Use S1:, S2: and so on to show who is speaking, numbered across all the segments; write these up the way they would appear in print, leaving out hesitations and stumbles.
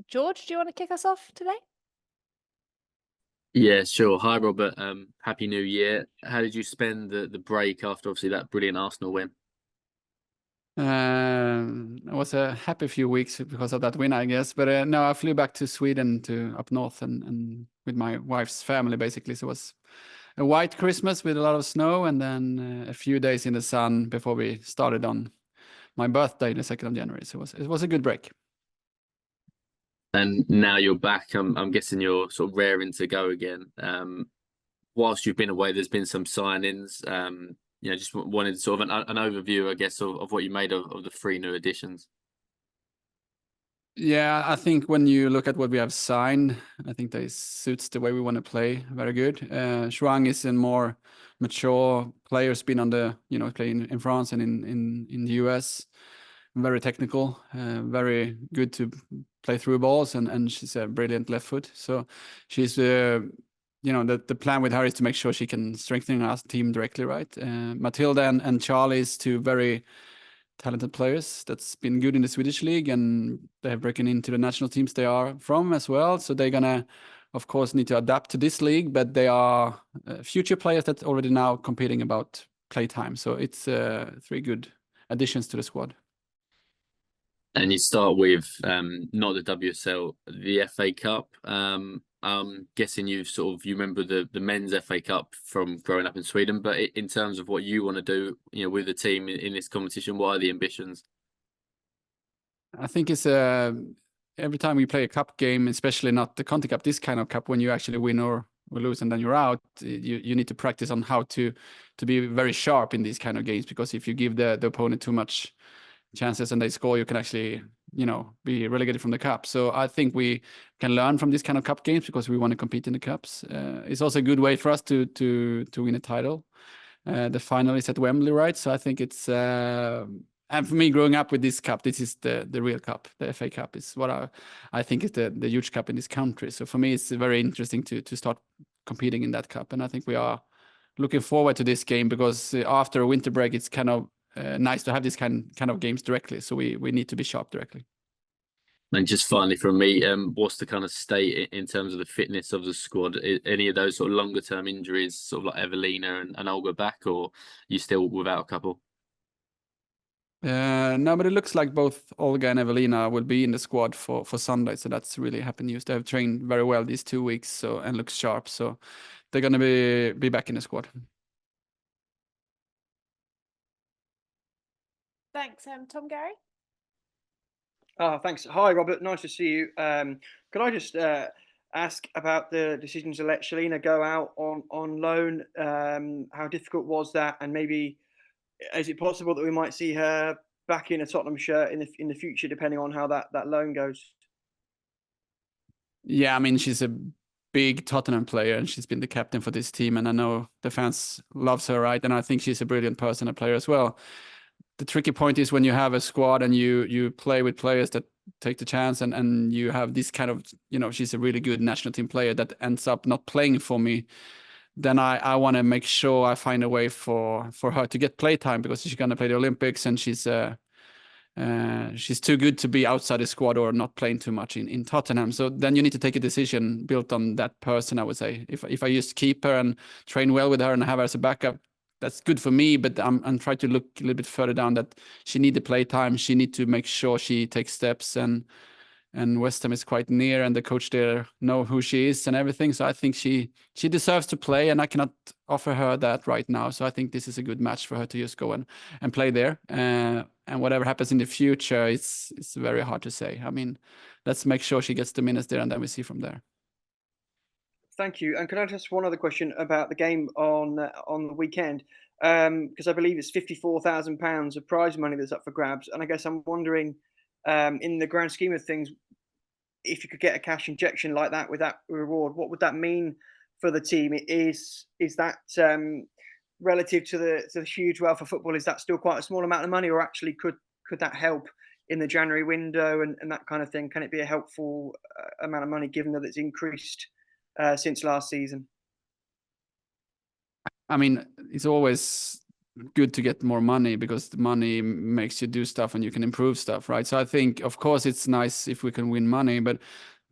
S1: George, do you want to kick us off today?
S2: Yeah, sure. Hi, Robert. Happy New Year. How did you spend the break after obviously that brilliant Arsenal win?
S3: It was a happy few weeks because of that win, I guess. But no, I flew back to Sweden, to up north, and with my wife's family, basically. So it was a white Christmas with a lot of snow, and then a few days in the sun before we started on my birthday, the 2nd of January. So it was a good break.
S2: And now you're back. I'm guessing you're sort of raring to go again. Whilst you've been away, there's been some signings. Just wanted sort of an overview, I guess, of what you made of the 3 new additions.
S3: Yeah, I think when you look at what we have signed, I think that suits the way we want to play very good. Shuang is a more mature player, has been on the, playing in France and in the US. Very technical, very good to play through balls, and she's a brilliant left foot. So she's, the plan with her is to make sure she can strengthen our team directly, right? Matilda and Charlie is 2 very talented players that's been good in the Swedish league, and they have broken into the national teams they are from as well. So they're gonna, of course, need to adapt to this league, but they are future players that already now competing about play time. So it's 3 good additions to the squad.
S2: And you start with not the WSL, the FA Cup. I'm guessing you remember the men's FA Cup from growing up in Sweden, but in terms of what you want to do, with the team in this competition, what are the ambitions?
S3: I think it's every time we play a cup game, especially not the Conti Cup, this kind of cup, when you actually win or lose and then you're out, you need to practice on how to be very sharp in these kind of games, because if you give the opponent too much chances and they score, you can actually be relegated from the cup. So I think we can learn from these kind of cup games because we want to compete in the cups. It's also a good way for us to win a title. The final is at Wembley, right? So I think it's and for me, growing up with this cup, this is the real cup. The FA Cup is what I think is the huge cup in this country. So for me, it's very interesting to start competing in that cup, and I think we are looking forward to this game, because after a winter break, it's kind of nice to have this kind of games directly. So we need to be sharp directly.
S2: And just finally from me, what's the kind of state in terms of the fitness of the squad? Any of those sort of longer term injuries, sort of like Evelina and Olga back, or you still without a couple?
S3: No, but it looks like both Olga and Evelina will be in the squad for Sunday. So that's really happy news. They have trained very well these 2 weeks, and looks sharp. So they're going to be back in the squad.
S1: Thanks, Tom. Gary?
S4: Thanks. Hi, Robert. Nice to see you. Could I just ask about the decision to let Shelina go out on loan? How difficult was that? And maybe, is it possible that we might see her back in a Tottenham shirt in the future, depending on how that loan goes?
S3: Yeah, I mean, she's a big Tottenham player, and she's been the captain for this team. And I know the fans loves her, right? And I think she's a brilliant person, a player as well. The tricky point is when you have a squad and you play with players that take the chance, and you have this kind of, she's a really good national team player that ends up not playing for me. Then I want to make sure I find a way for her to get play time, because she's going to play the Olympics, and she's too good to be outside the squad or not playing too much in Tottenham. So then you need to take a decision built on that person, I would say. If I just keep her and train well with her and have her as a backup, that's good for me, but I'm trying to look a little bit further down, that she need the play time. She need to make sure she takes steps, and West Ham is quite near, and the coach there know who she is and everything. So I think she deserves to play, and I cannot offer her that right now. So I think this is a good match for her to just go and play there. And whatever happens in the future, it's very hard to say. I mean, let's make sure she gets the minutes there, and then we see from there.
S4: Thank you. And can I just one other question about the game on the weekend? Because I believe it's £54,000 of prize money that's up for grabs, and I guess I'm wondering, in the grand scheme of things, if you could get a cash injection like that with that reward, what would that mean for the team? Is that relative to the huge wealth of football? Is that still quite a small amount of money, or actually could that help in the January window and that kind of thing? Can it be a helpful amount of money, given that it's increased since last season?
S3: I mean, it's always good to get more money because the money makes you do stuff and you can improve stuff, right? So I think, of course, it's nice if we can win money, but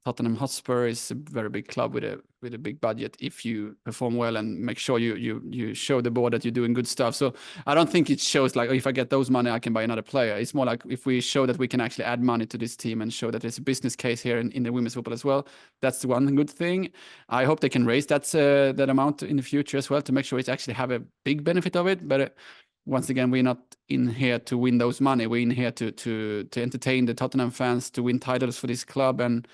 S3: Tottenham Hotspur is a very big club with a big budget. If you perform well and make sure you show the board that you're doing good stuff, so I don't think it shows like, oh, if I get those money, I can buy another player. It's more like if we show that we can actually add money to this team and show that there's a business case here in the women's football as well. That's the one good thing. I hope they can raise that amount in the future as well to make sure it actually have a big benefit of it. But once again, we're not in here to win those money. We're in here to entertain the Tottenham fans, to win titles for this club, and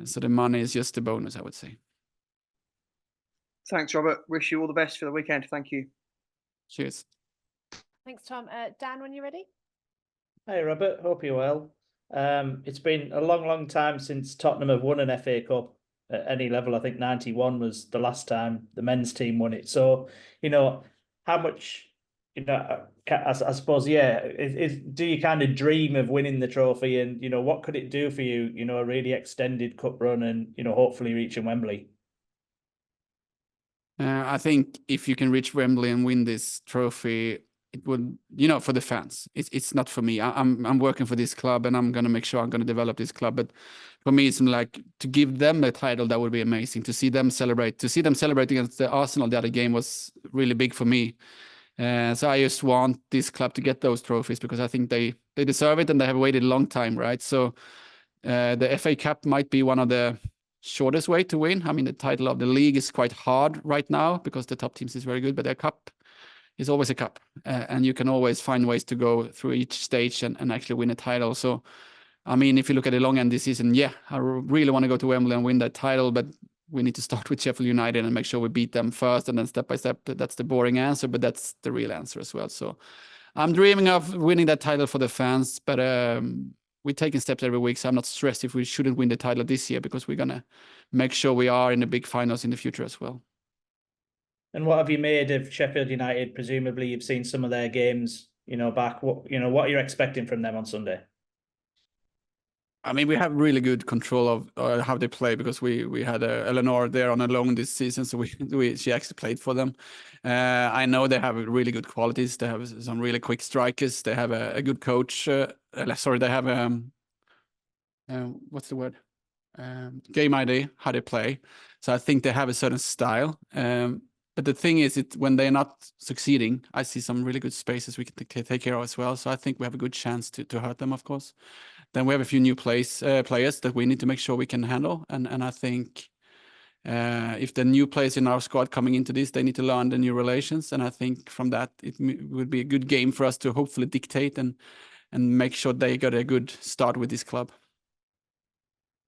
S3: so the money is just a bonus, I would say.
S4: Thanks, Robert. Wish you all the best for the weekend. Thank you.
S3: Cheers.
S1: Thanks, Tom. Dan, when you're ready.
S5: Hey, Robert. Hope you're well. It's been a long time since Tottenham have won an FA Cup at any level. I think 91 was the last time the men's team won it. So, how much, I suppose, do you kind of dream of winning the trophy, and, what could it do for you, a really extended cup run and, hopefully reaching Wembley?
S3: I think if you can reach Wembley and win this trophy, it would, for the fans. It's not for me. I'm working for this club, and I'm going to make sure I'm going to develop this club. But for me, it's like to give them the title. That would be amazing. To see them celebrate. To see them celebrate against the Arsenal the other game was really big for me. So I just want this club to get those trophies because I think they deserve it, and they have waited a long time, right? So the FA Cup might be one of the shortest way to win. I mean, the title of the league is quite hard right now because the top teams is very good, but the cup is always a cup, and you can always find ways to go through each stage and actually win a title. So, I mean, if you look at the long end this season, I really want to go to Wembley and win that title, but we need to start with Sheffield United and make sure we beat them first, and then step by step. That's the boring answer, but that's the real answer as well. So I'm dreaming of winning that title for the fans, but we're taking steps every week, so I'm not stressed if we shouldn't win the title this year because we're going to make sure we are in the big finals in the future as well.
S5: And what have you made of Sheffield United? Presumably you've seen some of their games, back. What are you expecting from them on Sunday?
S3: I mean, we have really good control of how they play because we had Eleanor there on a loan this season, so she actually played for them. I know they have really good qualities. They have some really quick strikers. They have a good coach. They have what's the word? Game ID, how they play. So I think they have a certain style. But the thing is, when they're not succeeding, I see some really good spaces we can take care of as well. So I think we have a good chance to hurt them, of course. Then we have a few new players that we need to make sure we can handle. And I think if the new players in our squad coming into this, they need to learn the new relations. And I think from that, it would be a good game for us to hopefully dictate and make sure they got a good start with this club.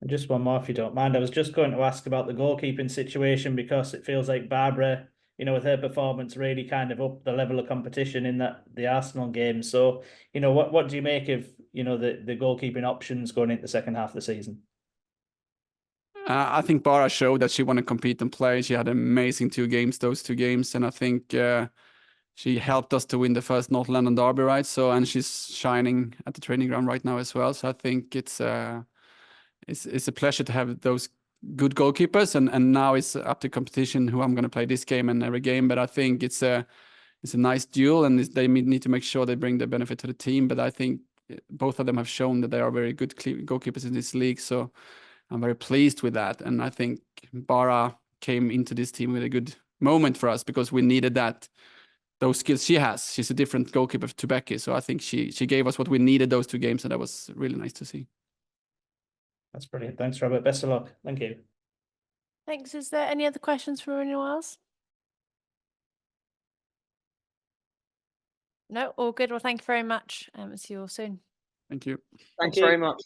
S5: And just one more, if you don't mind. I was just going to ask about the goalkeeping situation because it feels like Barbara, with her performance, really kind of up the level of competition in the Arsenal game. So, what do you make of, the goalkeeping options going into the second half of the season?
S3: I think Bara showed that she want to compete and play. She had amazing those two games. And I think she helped us to win the first North London derby, right? So, and she's shining at the training ground right now as well. So I think it's a pleasure to have those good goalkeepers, and now it's up to competition who I'm going to play this game and every game. But I think it's a nice duel, and they need to make sure they bring the benefit to the team. But I think both of them have shown that they are very good goalkeepers in this league, so I'm very pleased with that. And I think Bara came into this team with a good moment for us because we needed those skills she has. She's a different goalkeeper to Becky, so I think she gave us what we needed those two games, and that was really nice to see.
S5: That's brilliant. Thanks, Robert. Best of luck. Thank you.
S1: Thanks. Is there any other questions from anyone else? No, all good. Well, thank you very much. See you all soon.
S3: Thank you.
S4: Thanks very much.